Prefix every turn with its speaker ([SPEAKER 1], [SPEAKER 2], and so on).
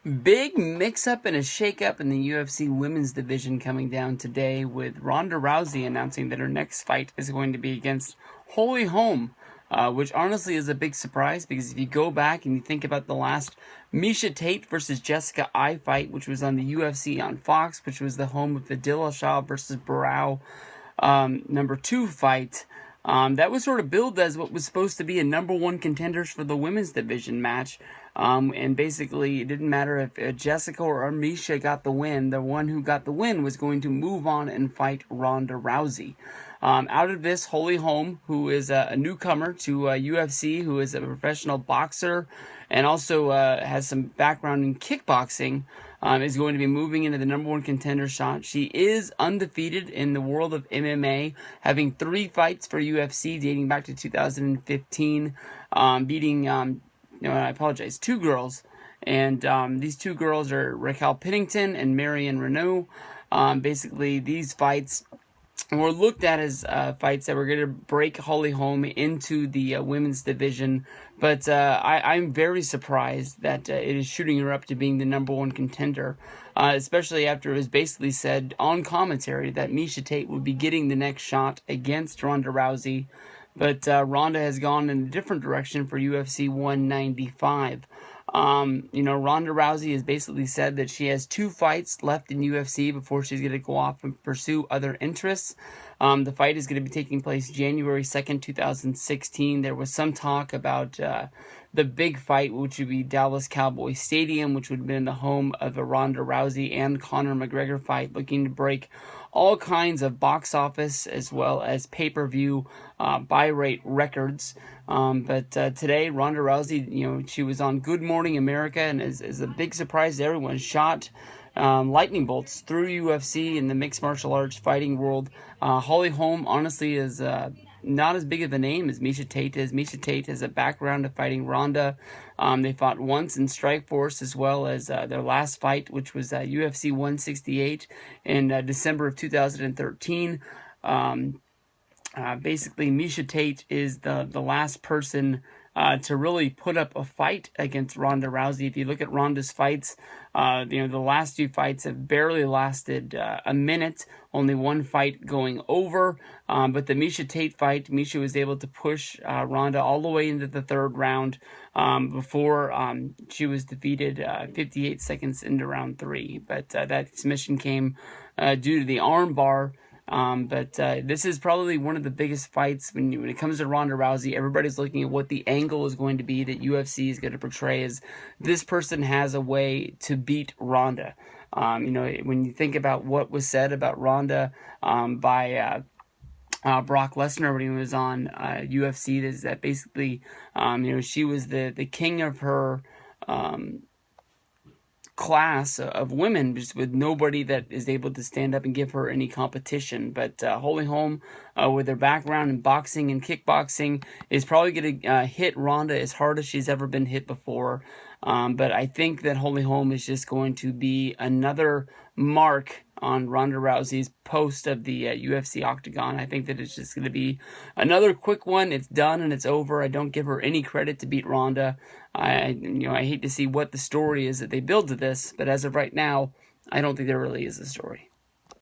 [SPEAKER 1] Big mix-up and a shake-up in the UFC women's division coming down today, with Ronda Rousey announcing that her next fight is going to be against Holm, which honestly is a big surprise, because if you go back and you think about the last Miesha Tate versus Jessica Eye fight, which was on the UFC on Fox, which was the home of the Dillashaw versus Barao #2 fight, that was sort of billed as what was supposed to be a #1 contenders for the women's division match. And basically, it didn't matter if Jessica or Miesha got the win. The one who got the win was going to move on and fight Ronda Rousey. Out of this, Holm, who is a newcomer to UFC, who is a professional boxer and also has some background in kickboxing, is going to be moving into the #1 contender shot. She is undefeated in the world of MMA, having 3 fights for UFC dating back to 2015, beating... No, I apologize. 2 girls, and these 2 girls are Raquel Pennington and Marion Renault. Basically, these fights were looked at as fights that were going to break Holm into the women's division, but I'm very surprised that it is shooting her up to being the #1 contender, especially after it was basically said on commentary that Miesha Tate would be getting the next shot against Ronda Rousey. But Ronda has gone in a different direction for UFC 195. Ronda Rousey has basically said that she has 2 fights left in UFC before she's going to go off and pursue other interests. The fight is going to be taking place January 2nd, 2016. There was some talk about the big fight, which would be Dallas Cowboy Stadium, which would have been the home of a Ronda Rousey and Conor McGregor fight, looking to break all kinds of box office as well as pay-per-view buy rate records. But today, Ronda Rousey, she was on Good Morning America, and is a big surprise to everyone, shot lightning bolts through UFC in the mixed martial arts fighting world. Holm honestly is not as big of a name as Miesha Tate is. Miesha Tate has a background of fighting Ronda. They fought once in Strikeforce, as well as their last fight, which was UFC 168 in December of 2013. Basically, Miesha Tate is the last person to really put up a fight against Ronda Rousey. If you look at Ronda's fights, the last 2 fights have barely lasted a minute, only 1 fight going over. But the Miesha Tate fight, Miesha was able to push Ronda all the way into the 3rd round before she was defeated 58 seconds into round 3. But that submission came due to the arm bar. But this is probably one of the biggest fights when it comes to Ronda Rousey. Everybody's looking at what the angle is going to be that UFC is going to portray as this person has a way to beat Ronda. When you think about what was said about Ronda by Brock Lesnar when he was on UFC, is that basically she was the king of her class of women, just with nobody that is able to stand up and give her any competition. But Holm, with her background in boxing and kickboxing, is probably going to hit Ronda as hard as she's ever been hit before. But I think that Holm is just going to be another mark on Ronda Rousey's post of the UFC octagon. I think that it's just going to be another quick one. It's done and it's over. I don't give her any credit to beat Ronda. I hate to see what the story is that they build to this, but as of right now, I don't think there really is a story.